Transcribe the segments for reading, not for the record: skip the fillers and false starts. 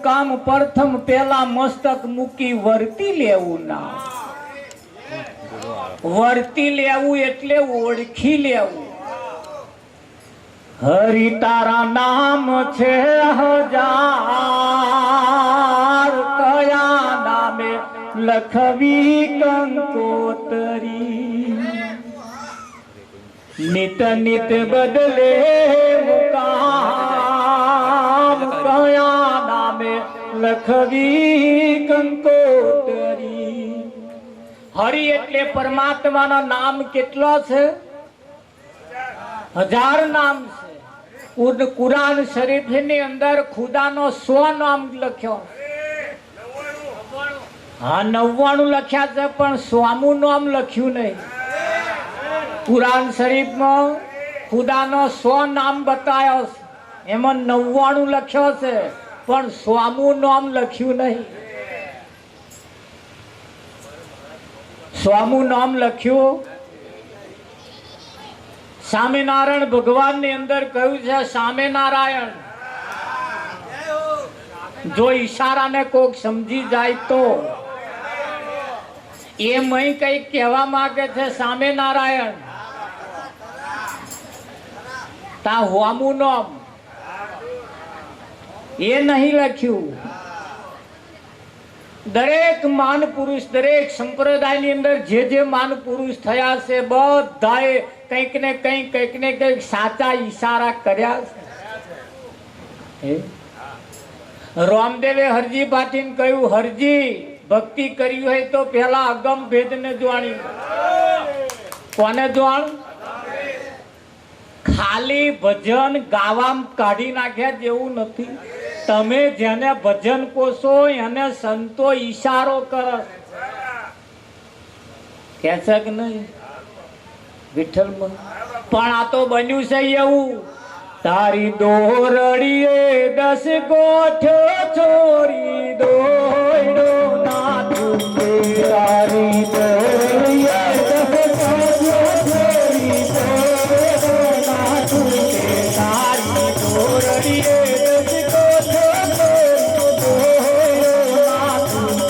કામ પ્રથમ પેલા મસ્તક મૂકી વર્તી લેવું ના વર્તી લેવું એટલે ઓળખી લેવું હરિ તારા નામ છે હજાર કયા નામે લખવી કંકોતરી નિત નિત બદલે મુકામ કયા નામે લખવી કંકોતરી હરિ એટલે પરમાત્માના નામ કેટલા છે 1000 નામ છે કુરાન શરીફ ની અંદર ખુદાનો 100 નામ લખ્યો હા 99 લખ્યા છે પણ 100મું નામ લખ્યું નહીં કુરાન શરીફમાં ખુદાનો 100 નામ બતાવ્યો છે એમાં 99 લખ્યો છે પણ 100મું નામ લખ્યું નહીં 100મું નામ લખ્યું સ્વામિનારાયણ ભગવાન ની અંદર કહ્યું છે સ્વામિનારાયણ જો ઈશારાને કોક સમજી જાય તો એમ કઈ કહેવા માંગે છે સ્વામિનારાયણ તા હોમું નામ એ નહીં લખ્યું દરેક માન પુરુષ દરેક સંપ્રદાયની અંદર જે માન પુરુષ થયા છે બધાએ કંઈક ને કંઈક સાચા ઈશારા કર્યા છે રામદેવે હરજી ભાટીને કહ્યું હરજી ભક્તિ કરી હોય તો પેલા અગમ ભેદ ને જાણ્યું કોને જાણ ખાલી ભજન ગાવામ કાઢી નાખ્યા જેવું નથી તમે જેને ભજન કોશો એને સંતો ઈશારો કરે કે છે કે નહીં વિઠ્ઠલમાં પણ આ તો બન્યું છે એવું તારી દોરડીએ 10 ગોઠો છોરી દોડો ના તુમે તારી દોરડીએ 10 ગોઠો છોરી દોડો ના તુમે તારી દોરડીએ 10 ગોઠો છોરી દોડો ના તુમે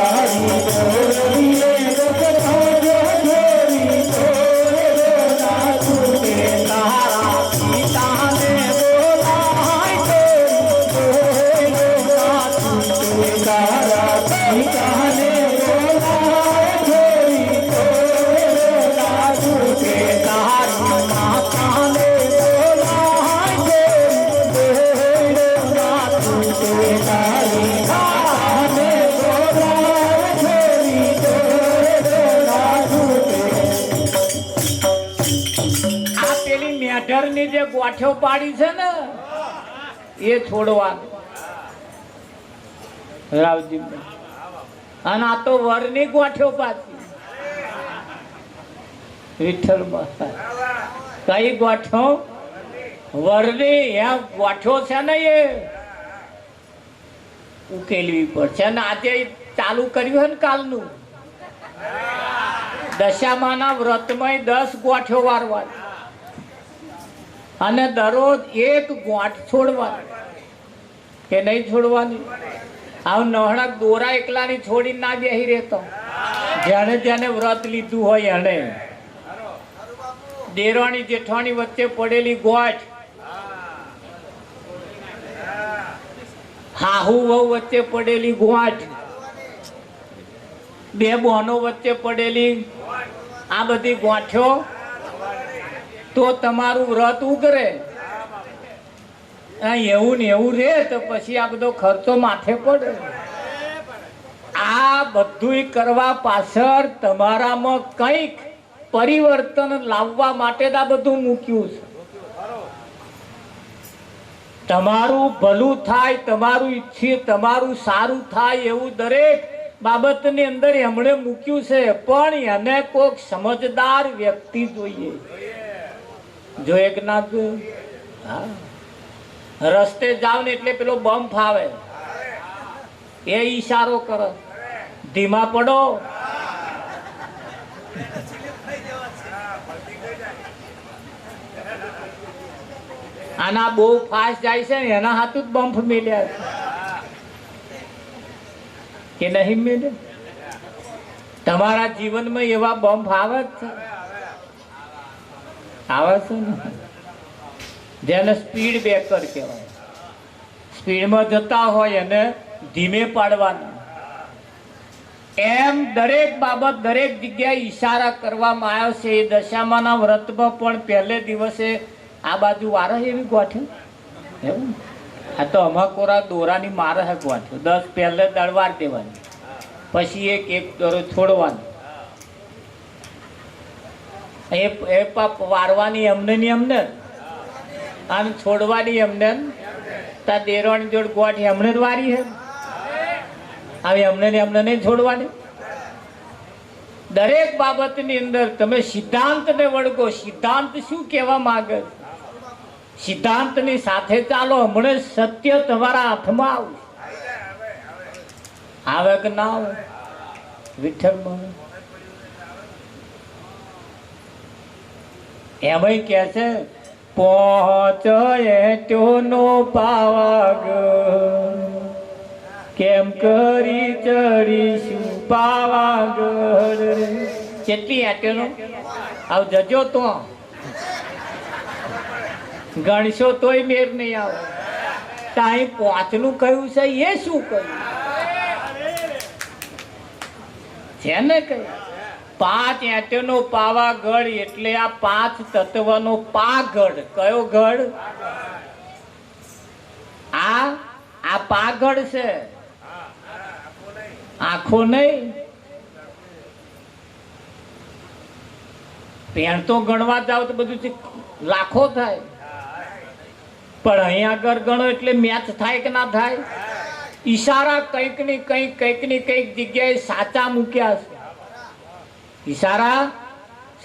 તારી દોરડીએ 10 ગોઠો છોરી દોડો ના તુમે તારા પિતાને બોલાય છોરી દોડો ના તુમે તારા પિતાને બોલાય છોરી દોડો ના તુમે તારી માતાને બોલાય છોરી દોડો ના તુમે તારી માતાને બોલાય છોરી દોડો ના તુમે આ પેલી મેઢરની જે ગોઠો પાડી છે ને એ છોડવાનું રાવજી અને આ તો વરની ગોઠો પાછી વિઠ્ઠલ કઈ ગોઠો વરની એમ ગોઠો છે ને એ ઉકેલવી પડશે અને આજે ચાલુ કર્યું હે ને કાલનું દશામાના વ્રતમાં 10 ગોઠો વારવાની અને દરરોજ 1 ગોઠ છોડવાની કે નહીં છોડવાની આવ નહણક દોરા એકલાની છોડી ના બેહી રહેતો જેને વ્રત લીધું હોય એને દેરાણી જેઠાણી વચ્ચે પડેલી ગોઠ હાહુ વહુ વચ્ચે પડેલી ગોઠ બે બહેનો વચ્ચે પડેલી આ બધી ગોઠો તો તમારું વ્રત ઉગરે એવું ને એવું રે તો પછી આ બધો ખર્ચો માથે પડે બધુંય કરવા પાછળ તમારામાં કંઈક પરિવર્તન લાવવા માટે આ બધું મૂક્યું છે. તમારું ભલું થાય, તમારું ઈચ્છીએ, તમારું સારું થાય એવું દરેક બાબતની અંદર એમણે મૂક્યું છે. પણ એને કોઈક સમજદાર વ્યક્તિ જોઈએ. જોઈએ કે ના જોઈએ? હા, રસ્તે જાવ ને એટલે પેલો બમ્પ આવે, એ ઈશારો કરે, ધીમા પડો. આના બહુ ફાસ્ટ જાય છે ને એના હાથું જ બમ્પ મેલ્યા છે કે નહીં મેલે? તમારા જીવનમાં એવા બમ્પ આવે જ છે, આવે છે ને, જેને સ્પીડ બ્રેકર કહેવાય. સ્પીડમાં જતા હોય અને ધીમે પાડવાના. એમ દરેક બાબત દરેક જગ્યાએ ઈશારા કરવામાં આવ્યો છે. એ દશામાના વ્રતમાં પણ પહેલે દિવસે આ બાજુ વારે એવી ગોઠે એવું. આ તો અમાકોરા દોરાની મારે હે ગોઠે. 10 પહેલે દળવાર દેવાની, પછી એક એક દોરો છોડવાનો. એ પાપ વારવાની એમને ને એમને, અને છોડવાની એમને. તા દેરોની જોડ ગોઠ એમને જ વારી હે. હવે એમને ને એમને નહીં છોડવાની. દરેક બાબતની અંદર તમે સિદ્ધાંતને વળગો. સિદ્ધાંત શું કહેવા માંગે? સિદ્ધાંતની સાથે ચાલો. હમણાં સત્ય તમારા હાથમાં આવે કે ના આવે? વિઠ્ઠલ એમાં કે છે પહોંચે નો પાવાગઢ, કેમ કરી ચડીશું પાવાગઢ. કેટલી એટેનો આવ જજો તો ગણશો તોય મેર નહીં આવે. ત્યાં 5નું કહ્યું છે, એ શું કહ્યું છે ને? કહ્યું 5 એટેનો પાવાગઢ એટલે આ 5 તત્વનો પાગઢ. કયો ગઢ? આ પાગઢ છે, આંખો નહીં. પેણ તો ગણવા જાવ તો બધું લાખો થાય, પણ અહીંયા આગળ ગણો એટલે મેચ થાય કે ના થાય? ઈશારા કંઈક ની કંઈક જગ્યાએ સાચા મૂક્યા છે. ઈશારા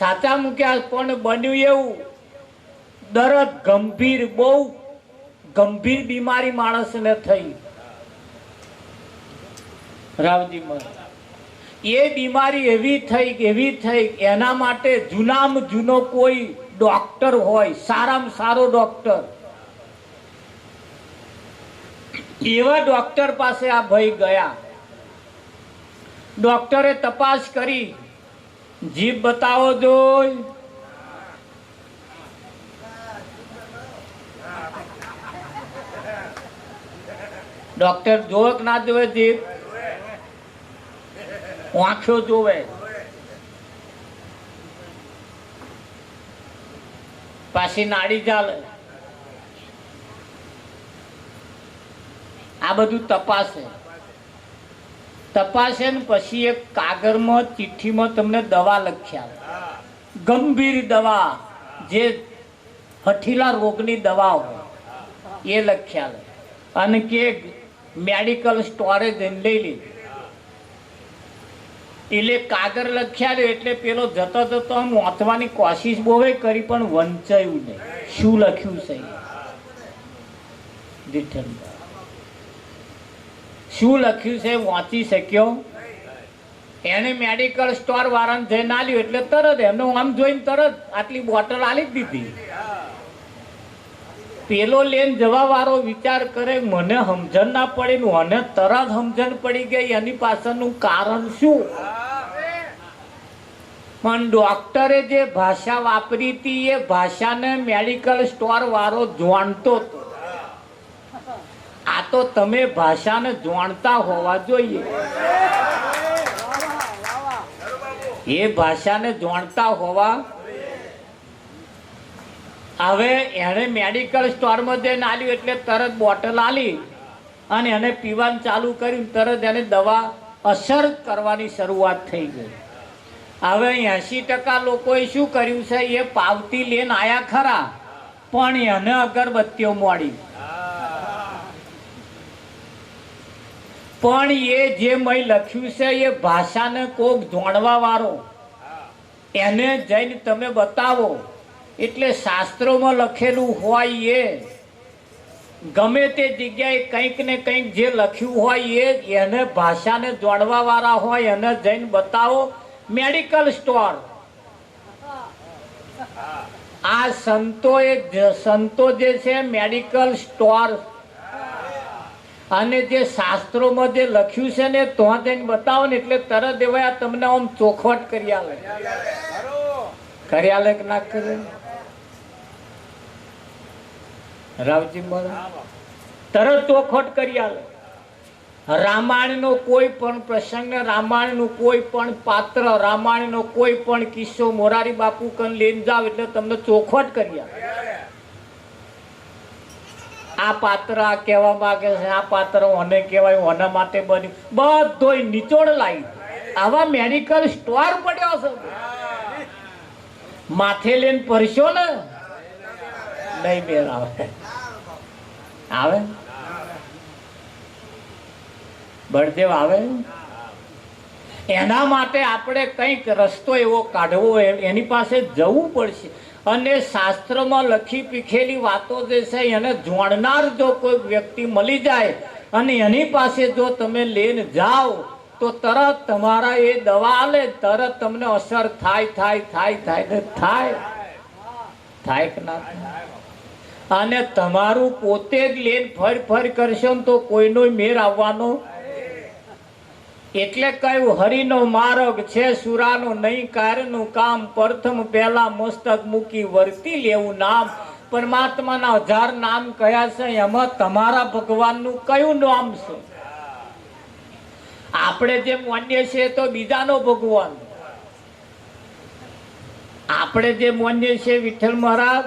સાચા મૂક્યા, પણ બન્યું એવું દર્દ ગંભીર, બહુ ગંભીર બીમારી માણસને થઈ. રાવજી એ બીમારી એવી થઈ એના માટે જૂનામાં જૂનો કોઈ ડોક્ટર હોય, સારામાં સારો ડોક્ટર, એવા ડોક્ટર પાસે આ ભાઈ ગયા. ડોક્ટરે તપાસ કરી, જીભ બતાવો જોઈ. ડોક્ટર જોવે કે ના જોવે? જીભ, આંખો જોવે. પાછી નાડી ચાલે. આ બધું તપાસે ને પછી એક કાગળમાં ચિઠ્ઠીમાં તમને દવા લખ્યા, ગંભીર દવા, જે હઠીલા રોગની દવા હોય એ લખ્યા, અને કે મેડિકલ સ્ટોરે જઈને લઈ લીધી. એટલે કાગળ લખ્યા એટલે પેલો જતો જતો આમ વાંચવાની કોશિશ બહુ કરી, પણ વંચાયું નહીં. શું લખ્યું છે? શું લખ્યું છે વાંચી શક્યો? એને મેડિકલ સ્ટોર વાળાને જઈને આલ્યું એટલે તરત એમને આમ જોઈને તરત આટલી બોટલ આલી જ દીધી. પેલો લઈને જવા વાળો વિચાર કરે, મને સમજણ ના પડી, મને તરત સમજણ પડી ગઈ એની પાછળનું કારણ શું. પણ ડોક્ટરે જે ભાષા વાપરી હતી એ ભાષાને મેડિકલ સ્ટોર વાળો જાણતો હતો. આ તો તમે ભાષાને જાણતા હોવા જોઈએ. એ ભાષાને જાણતા હોવા. હવે એને મેડિકલ સ્ટોરમાં જઈને આલ્યું એટલે તરત બોટલ આલી અને એને પીવાનું ચાલુ કર્યું. તરત એને દવા અસર કરવાની શરૂઆત થઈ ગઈ. હવે 80% લોકોએ શું કર્યું છે, એ પાવતી લઈને આયા ખરા, પણ એને અગરબત્તીઓ મોડી. પણ એ જે મેં લખ્યું છે એ ભાષાને કોક જાણવા વાળો એને જઈને તમે બતાવો. એટલે શાસ્ત્રોમાં લખેલું હોય એ ગમે તે જગ્યાએ કંઈક ને કંઈક જે લખ્યું હોય એ એને ભાષાને જાણવા વાળા હોય એને જઈને બતાવો. મેડિકલ સ્ટોર આ સંતો જે છે મેડિકલ સ્ટોર અને જે શાસ્ત્રોમાં જે લખ્યું છે ને તો જઈને બતાવો ને એટલે તરત એવા તમને આમ ચોખવટ કરી આલે કે ના કરે. રાવજી મહારાજ તરત ચોખવટ કરી આલે. રામાયણનો કોઈ પણ પ્રસંગ, રામાયણનું કોઈ પણ પાત્ર, રામાયણનો કોઈ પણ કિસ્સો મોરારી બાપુ કન લઈને જાવ એટલે તમને ચોખવટ કરી આલે. આ પાત્ર આ કહેવા માંગે છે, આ પાત્ર ઓને કહેવાય, ઓના માટે બન્યું, બધોય નિચોડ લાવી. આવા મેડિકલ સ્ટોર પડ્યો છે. માથે લઈને પરશો ને નહીં મેળ આવે. બળદેવ આવે. એના માટે આપણે કંઈક રસ્તો એવો કાઢવો, એની પાસે જવું પડશે. અને શાસ્ત્રમાં લખી પીખેલી વાતો જે છે એને જાણનાર જો કોઈ વ્યક્તિ મળી જાય અને એની પાસે જો તમે લઈને જાઓ તો તરત તમારા એ દવા આલે, તરત તમને અસર થાય કે ના થાય. અને તમારું પોતે જ લઈને ફર કરશો ને તો કોઈનો મેર આવવાનો. એટલે કયું હરિનો માર્ગ છે સુરાનો નહીં કારનું કામ, પ્રથમ પહેલા મસ્તક મૂકી વર્તી લેવું નામ. પરમાત્માના 1000 નામ કયા છે, એમાં તમારા ભગવાનનું કયું નામ છે? આપણે જે માનીએ છીએ તો બીજાનો ભગવાન, આપણે જે માનીએ છીએ વિઠ્ઠલ મહારાજ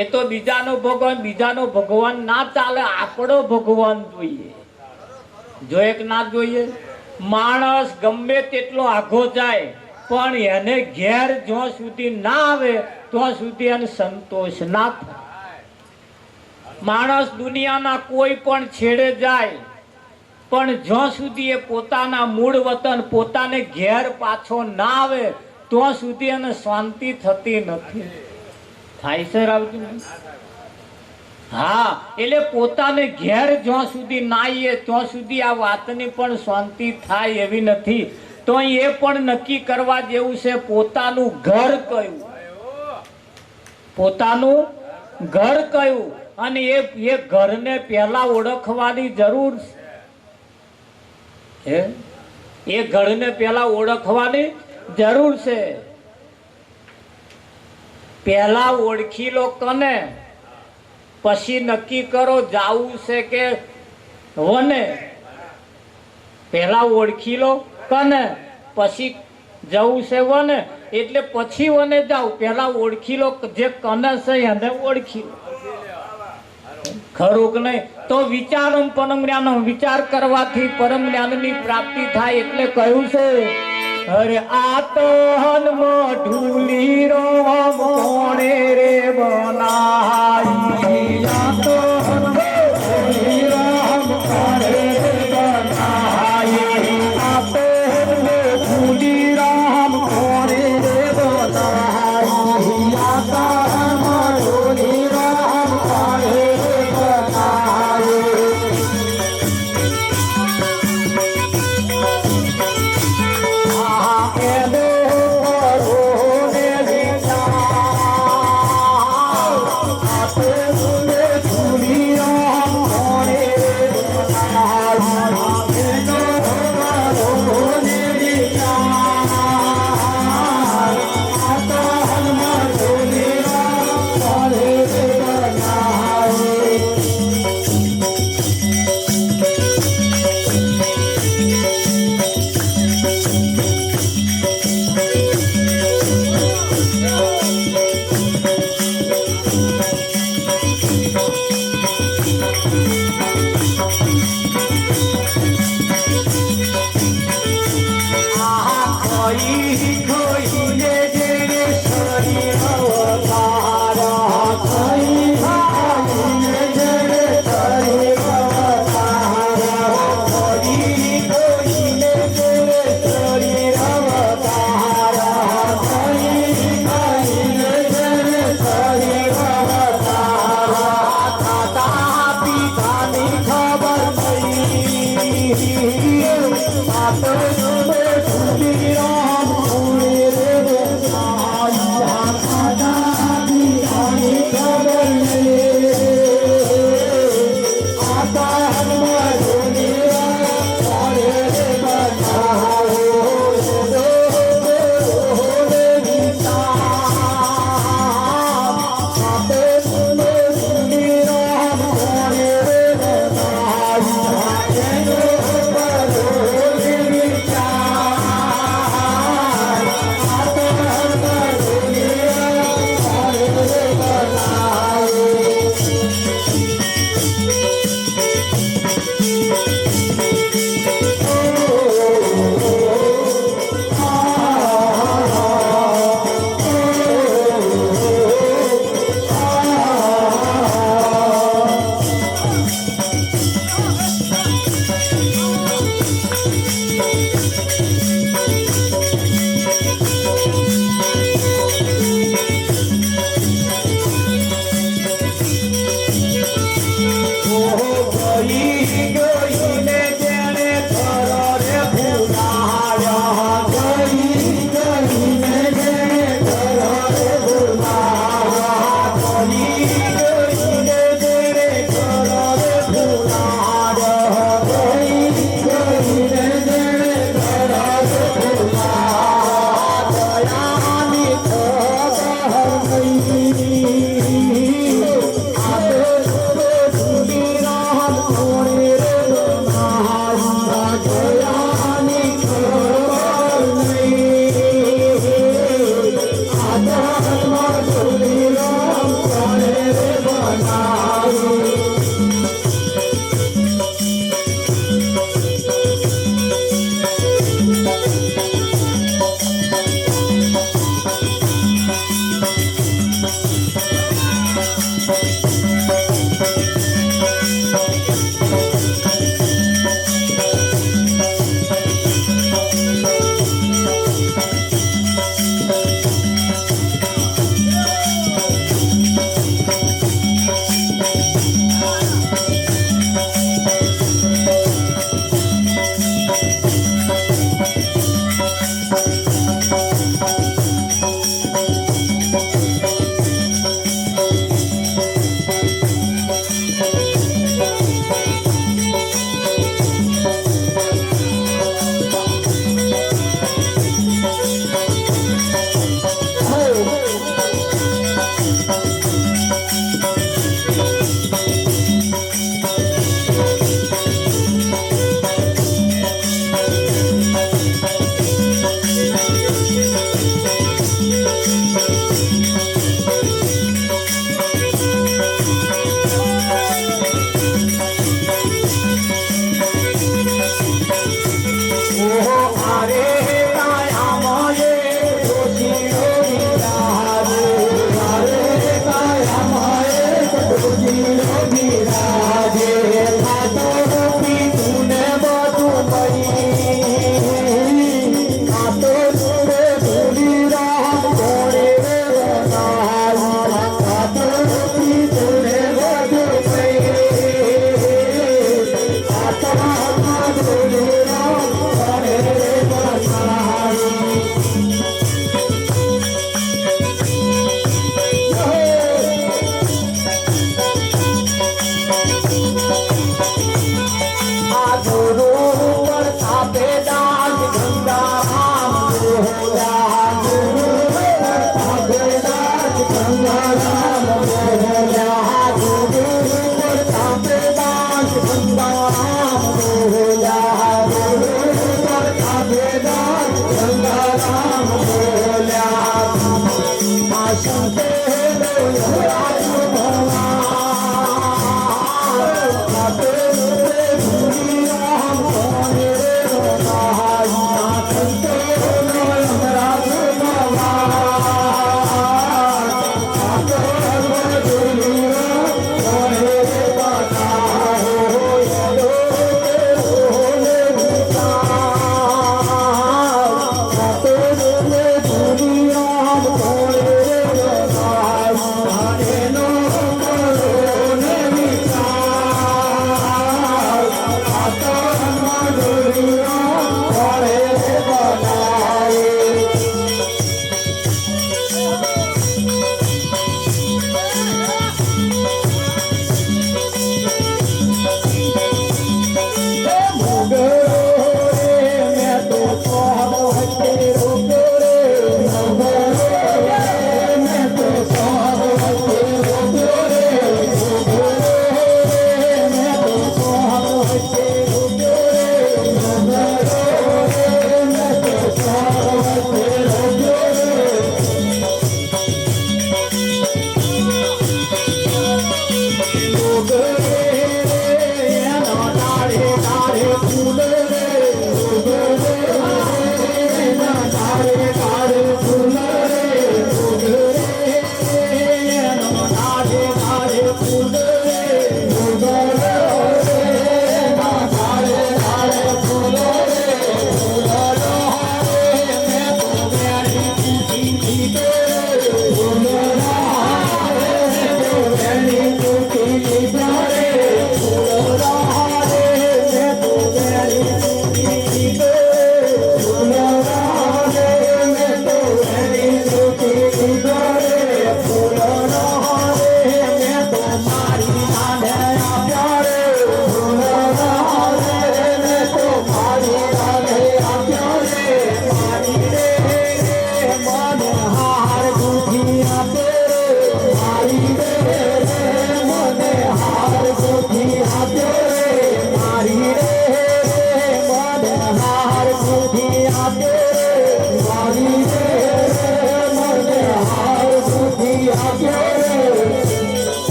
એ તો બીજાનો ભગવાન. બીજાનો ભગવાન ના ચાલે, આપણો ભગવાન જોઈએ. જોઈએ કે ના જોઈએ? માણસ ગમે તેટલો આઘો જાય પણ એને ઘેર જ્યાં સુધી ના આવે ત્યાં સુધી એને સંતોષ ના થાય. માણસ દુનિયાના કોઈ પણ છેડે જાય પણ જ્યાં સુધી એ પોતાના મૂળ વતન, પોતાને ઘેર પાછો ના આવે ત્યાં સુધી એને શાંતિ થતી નથી. થાય છે રાવજી? હા, એટલે પોતાને ઘેર જ્યાં સુધી નાઈએ ત્યાં સુધી આ વાતની પણ શાંતિ થાય એવી નથી. તો એ પણ નક્કી કરવા જેવું છે પોતાનું ઘર કયું, પોતાનું ઘર કયું. અને એ ઘરને પહેલા ઓળખવાની જરૂર છે. એ ઘરને પહેલા ઓળખવાની જરૂર છે. પહેલા ઓળખી લો કને, પછી નક્કી કરો જાવું છે કે વને. પહેલા ઓળખી લો કને, પછી જવું છે વને, એટલે પછી વને જાવ. પહેલા ઓળખી લો જે કને છે એને ઓળખી લો. ખરું કે નહીં? તો વિચારમ પરમ જ્ઞાનમ, વિચાર કરવાથી પરમ જ્ઞાનની પ્રાપ્તિ થાય. એટલે કહ્યું છે અરે આ તો હનમ ઢૂલી રો મોણે રે બનાઈ, આ તો હનમ ઢૂલી રામ કરે રે બનાઈ, આ તો હનમ ઢૂલી રામ કરે રે બનાઈ, આ તો હનમ ઢૂલી રામ કરે રે બનાઈ. Thank you.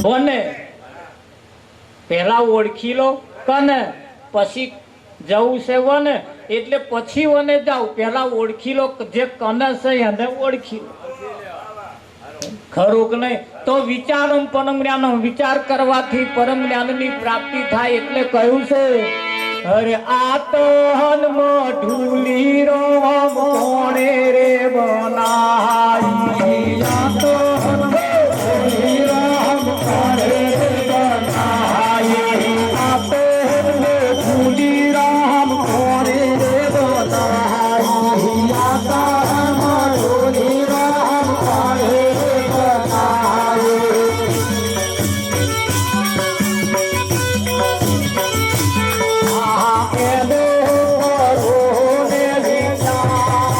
વને પહેલા ઓળખી લો કને પછી જવું છે વને એટલે પછી વને જાવ પહેલા ઓળખી લો જે કને છે એને ઓળખી લો ખરું કે નહીં તો વિચારો પરમ જ્ઞાન વિચાર કરવાથી પરમ જ્ઞાનની પ્રાપ્તિ થાય એટલે કહ્યું છે અરે આ તો હનમ ઢૂલી રો મોણે રે બનાઈ આ તો હનમ ઢૂલી રો મોણે રે બનાઈ આ તો હનમ ઢૂલી રામ મોણે રે બનાઈ આ તો હનમ ઢૂલી રામ મોણે રે બનાઈ એને રોને વિચાર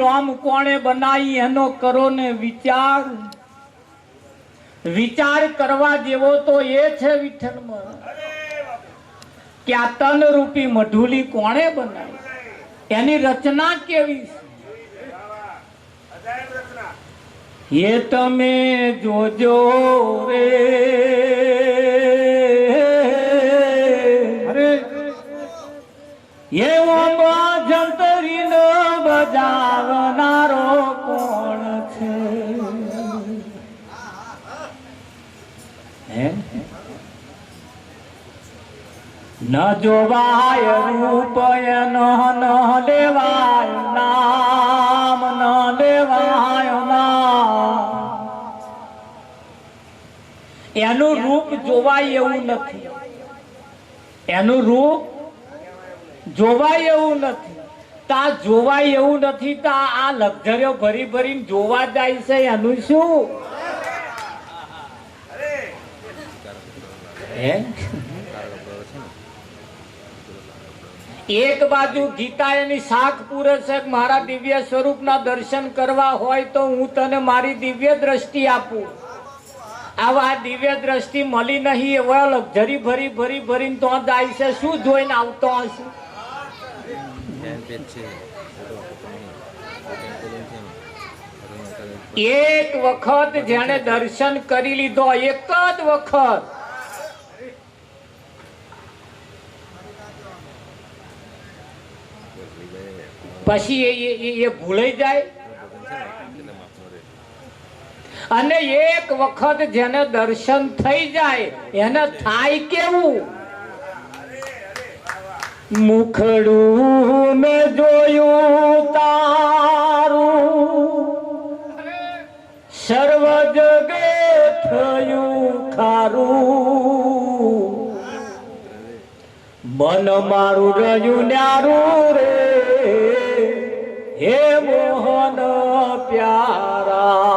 રામ કોણે બનાવી એનો કરો ને વિચાર. વિચાર કરવા જેવો તો એ છે વિઠ્ઠલમાં કે આ તન રૂપી મઢુલી કોણે બનાવી, એની રચના કેવી છે એ તમે જોજો રે. એવો જંતરીનો બજાવનારો કોણ છે? ન જોવાય રૂપ એનો ન લેવાય નામ, ન લેવાય નામ. એનું રૂપ જોવાય એવું નથી, એનું રૂપ જોવાય એવું નથી. તા જોવાય એવું નથી. તા આ લક્ઝરીઓ ભરી ભરીને જોવા જાય છે એનું શું? હે? એક બાજુ ગીતા એની શાખ પૂરે છે કે મારા દિવ્ય સ્વરૂપના દર્શન કરવા હોય તો હું તને મારી દિવ્ય દ્રષ્ટિ આપું. આવા દિવ્ય દ્રષ્ટિ મળી નહીં એવા લક્ઝરી ભરી ભરી ભરીને તો જાય છે. શું જોઈને આવતો હશે? એક વખત જેને દર્શન કરી લીધો, એક જ વખત, પછી એ ભૂલાઈ જાય. અને એક વખત જેને દર્શન થઈ જાય એને થાય કેવું? મુખડું મેં જોયું તારું, સર્વ જગે થયું ખારું, મન મારું રહ્યું ન્યારું રે, હે મોહન પ્યારા.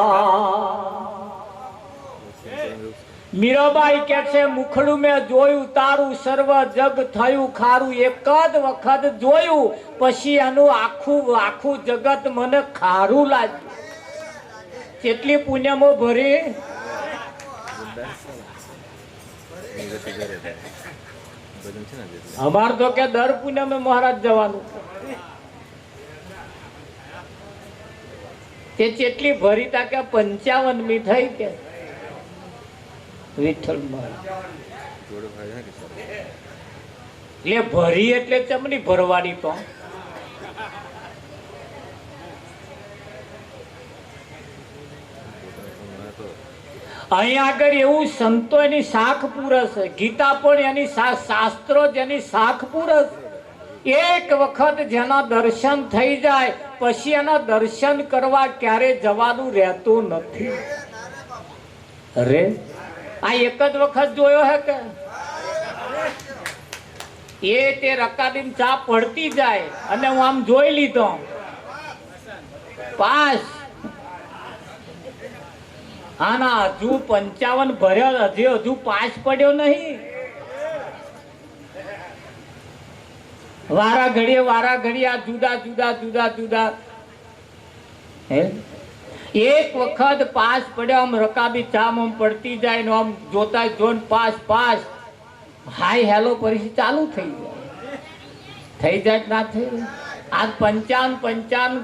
મીરાબાઈ કે છે મુખડું મેં જોયું તારું, સર્વ જગ થયું ખારું. એક જ વખત જોયું પછી એનું આખું જગત મને ખારું લાગ્યું. કેટલી પુણ્યમાં ભરી. અમાર તો કે દર પુણ્યમે મહારાજ જવાનું. તે કેટલી ભરી તા કે 55મી થઈ કે વિઠ્ઠલ એટલે ભરી એટલે ચમની ભરવાની. તો અહીં આગળ એવું સંતો એની શાખ પૂરે છે. ગીતા પણ એની શાસ્ત્રો જેની શાખ પૂરે છે. એક વખત જેના દર્શન થઈ જાય પછી એના દર્શન કરવા ક્યારે જવાનું રહેતું નથી. અરે આ એક જ વખત જોયો હે કે એ તે રકાબીમ ચા પડતી જાય અને હું આમ જોઈ લીધો પાસ. આના હજુ 55 ભર્યા, હજુ પાસ પડ્યો નહીં. વારા ઘડી આ જુદા હે. એક વખત પાસ પડ્યો, આમ રકાબી ચામ આમ પડતી જાય ને આમ જોતા જોન પાસ હાય હેલો પરિસ્થિતિ ચાલુ થઈ જાય ના થઈ. આ 55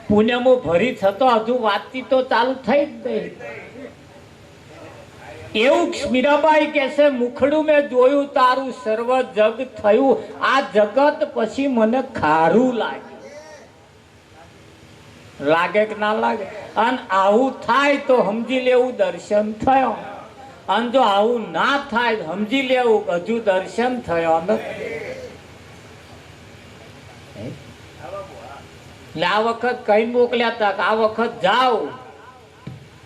પુણ્યમો ભરી થતો હજુ વાતચીત તો ચાલુ થઈ જ નહીં. એવું મીરાબાઈ કે છે મુખડું મેં જોયું તારું, સર્વ જગ થયું. આ જગત પછી મને ખારું લાગે કે ના લાગે? અને આવું થાય તો સમજી લેવું દર્શન થયો, અને જો આવું ના થાય સમજી લેવું હજુ દર્શન થયો નથી. એટલે આ વખત કઈ મોકલ્યા હતા કે આ વખત જાઓ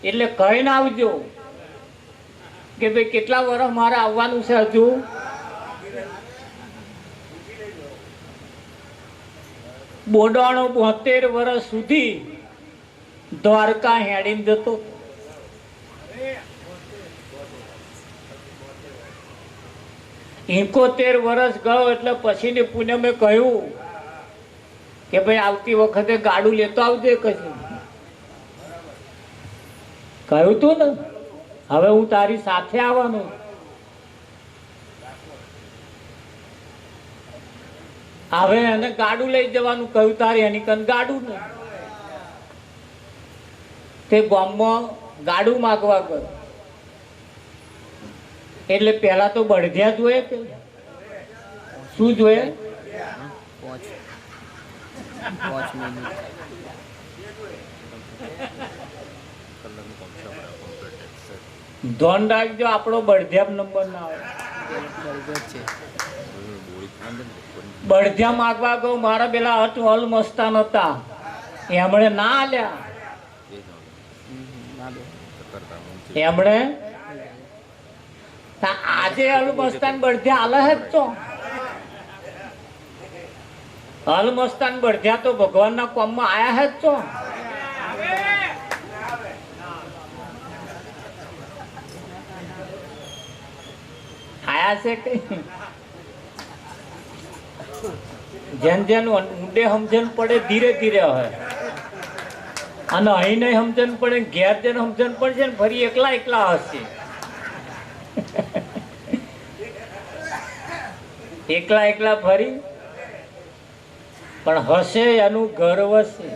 એટલે કહીને આવજો કે ભાઈ કેટલા વર્ષ મારે આવવાનું છે. હજુ બોડાણો 72 વર્ષ સુધી દ્વારકા હેડીને જતો. 71 વર્ષ ગયો એટલે પછીની પુણ્યમે કહ્યું કે ભાઈ આવતી વખતે ગાડું લેતો આવજે. કહ્યું તું ને હવે હું તારી સાથે આવવાનું. હવે એને ગાડું લઈ જવાનું કહ્યું તારી એની કન ગાડું ને તે ગામમાં ગાડું માગવા ગયો. એટલે પેલા તો બળધ્યા જોઈએ કે શું જોઈએ? ધોન રાખજો આપણો બળધ્યામ નંબર ના આવે. બળધ્યા માગવા ગયો. મારા પેલા હટ હલ મસ્તાન હતા એમણે ના આલ્યા. એમણે આજે હલ મસ્તાન બળધ્યા આલે જ તો અલમસ્તાન બળધ્યા તો ભગવાનના કોમમાં આયા હે જ તો. આયા છે કઈ જેન જેન ઊંડે સમજણ પડે ધીરે ધીરે હોય, અને અહીં નહીં સમજણ પડે, ઘેર જેને સમજણ પડશે ને ફરી એકલા એકલા હશે. એકલા એકલા ફરી પણ હશે એનું ગર્વ છે.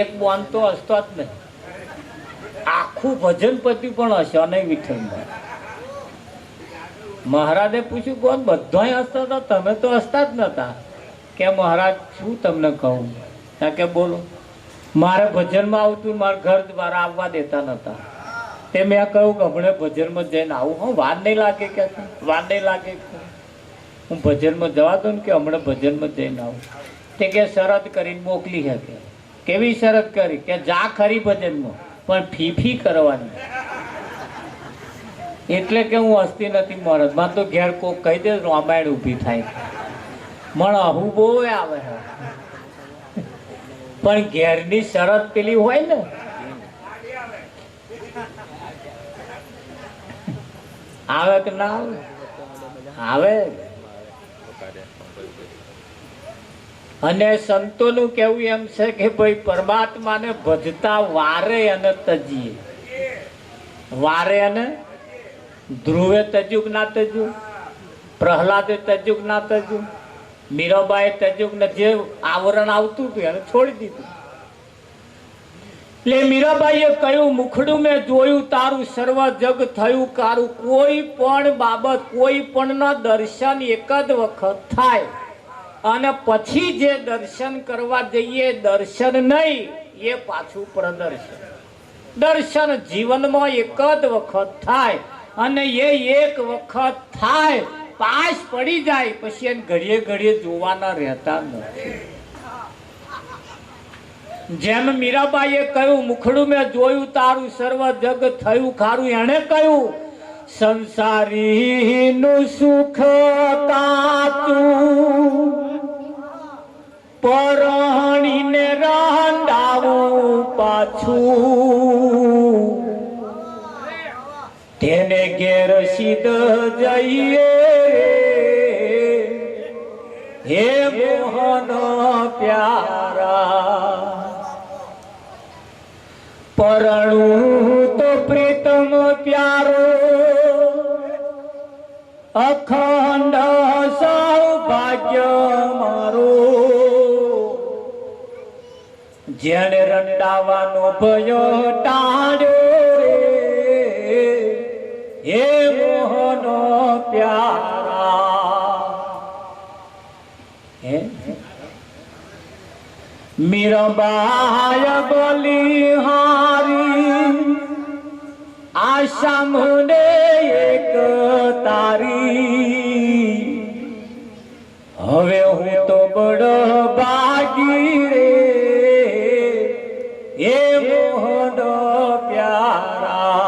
એક બોન તો હસતો જ નહીં, આખું ભજન પત્યું પણ હશે નહીં વિઠ્ઠલમાં. મહારાજે પૂછ્યું કોણ બધા હસતા હતા, તમે તો હસતા જ નતા. કે મહારાજ શું તમને કહું? કે બોલો. મારે ભજનમાં આવતું, મારા ઘર દ્વારા આવવા દેતા નતા. તે મેં કહ્યું કે હમણાં ભજનમાં જઈને આવું. હું વાર નહીં લાગે કે વાર નહીં લાગે, હું ભજનમાં જવા દઉં ને કે હમણાં ભજનમાં જઈને આવું. તે કે શરત કરીને મોકલી શકે. કેવી શરત કરી? કે જા ખરી ભજનમાં પણ ફી કરવાની. એટલે કે હું હસતી નથી મહારાજ, માં તો ઘેર કોક કહી દે રામાયણ ઊભી થાય. મને હું બહુ આવે પણ ઘેરની શરત પેલી હોય ને, આવે કે ના આવે? આવે. અને સંતોનું કેવું એમ છે કે ભાઈ પરમાત્માને ભજતા વારે અને તજીએ. વારે અને ધ્રુવે તજુક ના તજુ, પ્રહલાદે તજુક ના તજુ, મીરાબાઈ તજુક ને જે આવરણ આવતું હતું એને છોડી દીધું. એટલે મીરાબાઈએ કહ્યું મુખડું મેં જોયું તારું, સર્વ જગ થયું કારું. કોઈ પણ બાબત, કોઈ પણ ના દર્શન એક જ વખત થાય અને પછી જે દર્શન કરવા જઈએ દર્શન નહીં, એ પાછું પ્રદર્શન. દર્શન જીવનમાં એક જ વખત થાય અને એ એક વખત થાય પાસ પડી જાય પછી એને ઘડીએ ઘડીએ જોવાના રહેતા નથી. જેમ મીરાબાઈએ કહ્યું મુખડું મેં જોયું તારું, સર્વ જગ થયું ખારું. એણે કહ્યું સંસારીનું સુખ કાચું, પરણીને રાંડાવું પાછું, તેને ઘેર સીધ જઈએ હે મોહન પ્યારા. પરણું તો પ્રીતમ પ્યારો, અખંડ સૌભાગ્ય મારું. જેણે રંડાવાનો ભય ટાળ્યો રે હે મોહન પ્યારા. હે મીરાબાઈ બલિહારી, આશા મને એક તારી. હવે હું તો બડ ભાગી રે હે મોહન પ્યારા.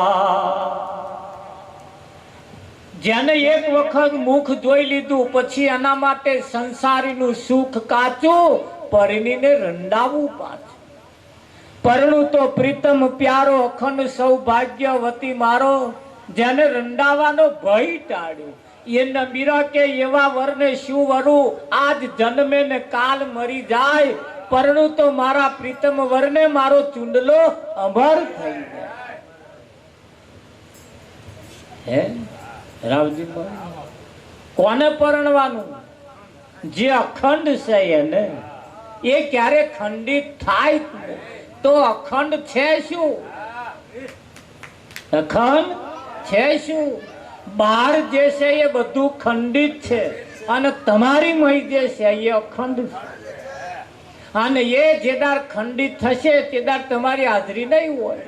જેને એક વખત મુખ જોઈ લીધું પછી એના માટે સંસારીનું સુખ કાચું, પરણીને રંડાવું પાછું. પરણું તો પ્રીતમ પ્યારો, અખંડ સૌભાગ્યવતી મારો. જેને રંડાવાનો ભય ટાળ્યો એને મીરા કે એવા વરને શું વરું, આજ જન્મે ને કાલ મરી જાય. પરણું તો મારા પ્રીતમ વરને મારો ચુંડલો અમર થઈ જાય. હે રાવજી કોને પરણવાનું? જે અખંડ છે એને. એ ક્યારે ખંડિત થાય તો અખંડ છે શું? અખંડ છે શું? બહાર જે છે એ બધું ખંડિત છે અને તમારી મય જે છે એ અખંડ છે. અને એ જેદાર ખંડિત થશે તેદાર તમારી હાજરી નહીં હોય.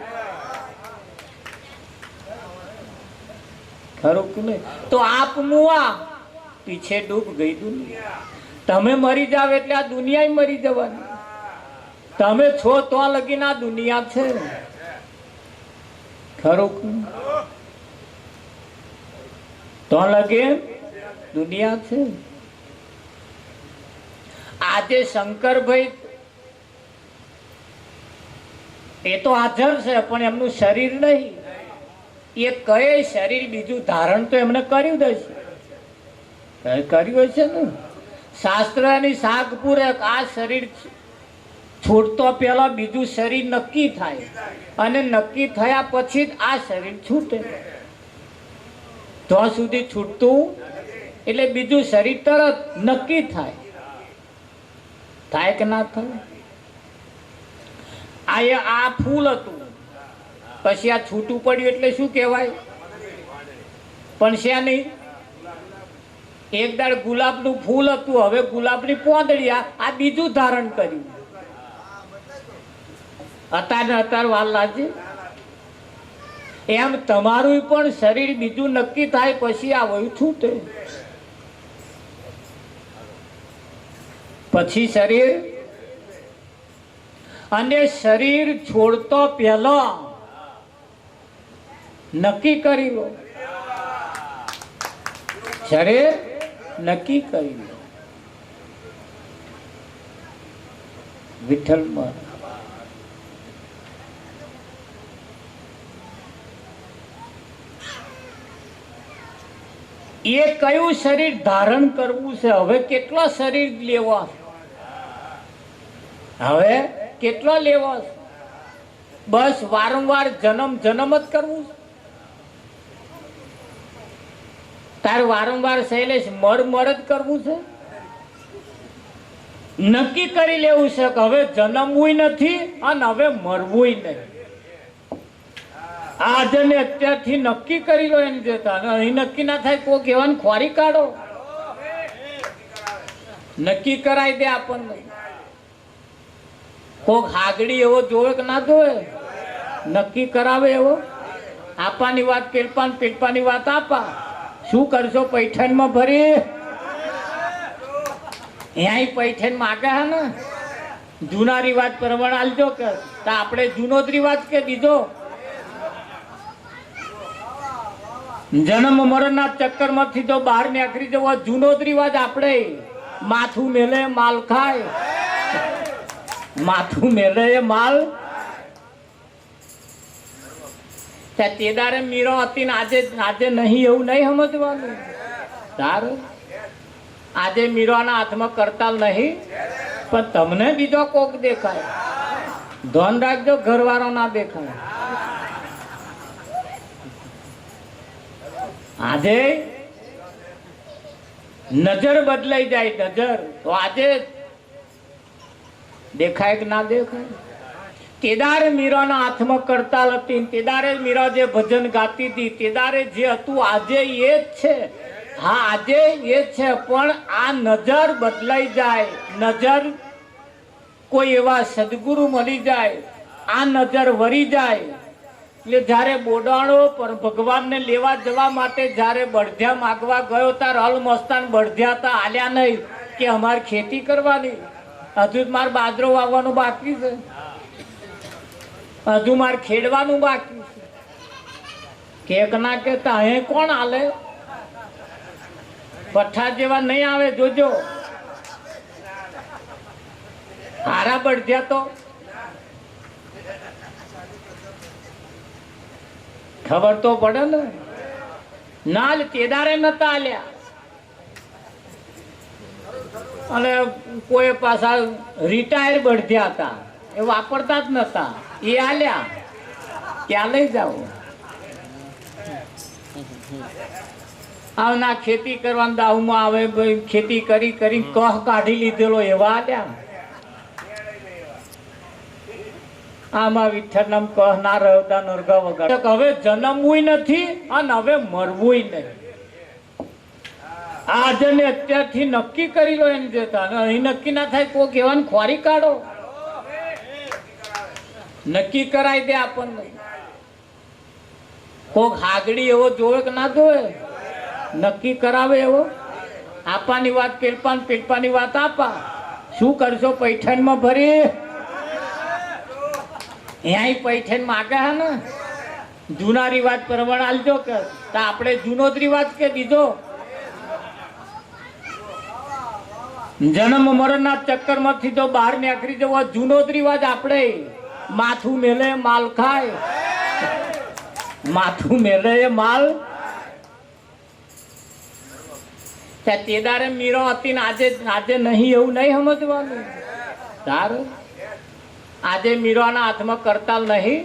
ખરું કે નહીં? તો આપ મુઆ પીછે ડૂબ ગઈ દુનિયા. તમે મરી જાવ એટલે આ દુનિયા મરી જવાની. તમે છો તો લગીને આ દુનિયા છે. ખરું કે તો લગે દુનિયા છે. આજે શંકરભાઈ એ તો હાજર છે, પણ એમનું શરીર નહીં. એ કહે શરીર બીજું ધારણ તો એમને કર્યું જ હશે, કર્યું હશે ને. શાસ્ત્રની શાક પૂરક આ શરીર છૂટતો પહેલા બીજું શરીર નક્કી થાય, અને નક્કી થયા પછી જ આ શરીર છૂટે. જ્યાં સુધી છૂટતું એટલે બીજું શરીર તરત નક્કી થાય. થાય કે ના થાય? આ ફૂલ હતું, પછી આ છૂટું પડ્યું એટલે શું કહેવાય? પણ છે નહીં. એક દાડ ગુલાબનું ફૂલ હતું, હવે ગુલાબની પોંદડી, આ બીજું ધારણ કર્યું. અત્યારે વાર લાગે. એમ તમારું પણ શરીર બીજું નક્કી થાય પછી આ વયું છૂટે. પછી શરીર, અને શરીર છોડતો પહેલા નક્કી કરી લો. શરીર નક્કી કરી લો. વિઠ્ઠલમાં એ કયું શરીર ધારણ કરવું છે? હવે કેટલા શરીર લેવા? હવે કેટલો લેવો? બસ વારંવાર જન્મ જન્મ જ કરવું? તારે વારંવાર શૈલેષ મર જ કરવું છે? નક્કી કરી લેવું છે કે હવે જન્મવું નથી અને હવે મરવું નહીં. આજે ને અત્યારથી નક્કી કરી લો. એમ જતા અહીં નક્કી ના થાય કોઈ કહેવાનું ખોરી કાઢો. નક્કી કરાવી દે આપણને. કોક હાગડી એવો જોવે કે ના જોવે? નક્કી કરાવે એવો. આપવાની વાત પેલપાન, પેલપાની વાત આપા. શું કરશો? પૈઠાનમાં ભરી અહીંયા પૈઠાન માગે હે ને. જૂના રિવાજ પ્રમાણે આલજો કે આપણે જૂનો જ રિવાજ કે બીજો? જન્મ મરણના ચક્કરમાંથી જો બહાર નીકળી જવો જૂનો જ રિવાજ. આપણે માથું મેલે માલ ખાય, માથું મેલે એ માલ. તેદારે મીરો હતી ને આજે નહીં, એવું નહીં સમજવાનું. સારું, આજે મીરાના હાથમાં કરતાલ નહીં, પણ તમને બીજો કોક દેખાય. ધ્યાન રાખજો, ઘરવાળો ના દેખાય. આજે નજર બદલાઈ જાય. નજર તો આજે દેખાય કે ના દેખાય? તેદારે મીરાના હાથમાં કરતાલ હતી, તેદારે મીરા જે ભજન ગાતી હતી, તેદારે જે હતું આજે એ જ છે. હા, આજે એ છે, પણ આ નજર બદલાઈ જાય. નજર કોઈ એવા સદગુરુ મળી જાય, આ નજર વરી જાય. એટલે જયારે બોડાણો પર ભગવાનને લેવા જવા માટે જયારે બળધ્યા માગવા ગયો ત્યારે અલ મસ્તાન બળધ્યા હતા, આલ્યા નહીં કે અમારે ખેતી કરવાની, હજુ મારે બાજરો વાવવાનું બાકી છે, હજુ મારે ખેડવાનું બાકી છે. કે ના કેતા હે કોણ હાલે? પઠ્ઠા જેવા નહીં આવે, જોજો. હારા બળધ્યા તો ખબર તો પડે ને. નાલ તેદારે નતા આલ્યા, અને કોઈ પાછા રિટાયર બળધ્યા હતા, એ વાપરતા જ નતા, એ આલ્યા. ક્યાં લઈ જાવ? આવના ખેતી કરવાના દાવમાં આવે, ભાઈ ખેતી કરી કરી કહ કાઢી લીધેલો, એવા આલ્યા. આમાં વિઠ્ઠલ નામ કહ ના રહેતા નરગા વગર. હવે જન્મવું નથી અને હવે મરવું નહીં. આજે ને અત્યારથી નક્કી કરી લો. એમ જતા અહીં નક્કી ના થાય કોઈ કહેવાનું ખોરી કાઢો. નક્કી કરાવી દે આપણને. કોક હાગડી એવો જોવે કે ના જોવે? નક્કી કરાવે એવો. આપવાની વાત પેલપાન, પેલપાની વાત આપા. શું કરશો? પૈઠાનમાં ભરી અહીંયા પૈઠાન માગે હે ને. જૂના રિવાજ પ્રમાણે આલજો કે આપણે જૂનો જ રિવાજ કે બીજો? જન્મ મરણના ચક્કરમાંથી તો બહાર નીકળી જવો જૂનો જ રિવાજ. આપણે માથું મેલે માલ ખાય, માથું મેલે એ માલ. તેદારે મીરો હતી ને આજે નહીં, એવું નહીં સમજવાનું. તારું આજે મીરાના હાથમાં કરતાલ નહીં,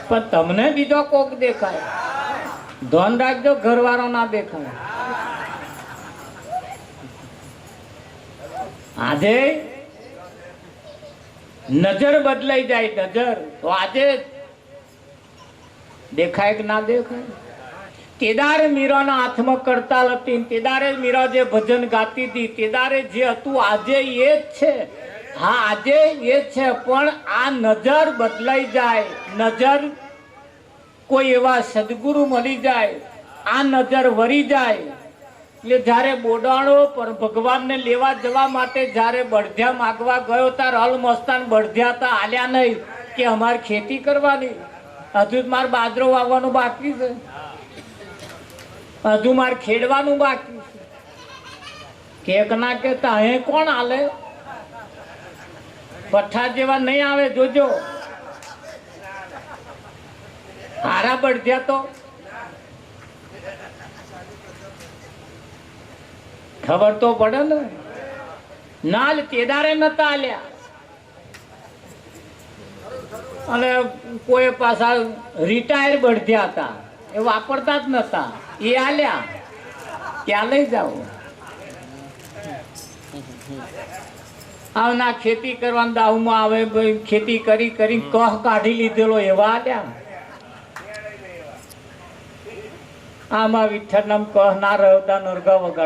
પણ તમને બીજો કોક દેખાય. ધ્યાન રાખજો, ઘરવાળો ના દેખાય. આજે નજર બદલાઈ જાય, નજર તો આજે દેખાય કે ના દેખાય. તેદારે મીરાના હાથમાં કરતાલ હતી, તેદારે મીરા જે ભજન ગાતી હતી, તેદારે જે હતું આજે એ જ છે. હા, આજે એ છે, પણ આ નજર બદલાઈ જાય. નજર કોઈ એવા સદગુરુ મળી જાય, આ નજર વરી જાય. એટલે જ્યારે બોડાણો પર ભગવાનને લેવા જવા માટે જ્યારે બળધ્યા માગવા ગયો, તાર હલ મસ્તાન બળધ્યા હતા, આલ્યા નહીં કે અમારે ખેતી કરવાની, હજુ મારે બાજરો વાવવાનું બાકી છે, હજુ મારે ખેડવાનું બાકી છે. કેક ના કેતા અહીં કોણ હાલે? પઠ્ઠા જેવા નહીં આવે, જોજો. હારા બળધ્યા તો ખબર તો પડે ને. નાલ તેદારે નતા આલ્યા, અને કોઈ પાછા રિટાયર બળધ્યા હતા, એ વાપરતા જ નતા, એ આલ્યા. ક્યાં લઈ જાવ? આવના ખેતી કરવાના દાવમાં આવે, ખેતી કરી કરી કહ કાઢી લીધેલો, એવા આલ્યા. આમાં વિઠ્ઠલ નામ કહ ના રહેતા નરગા વગર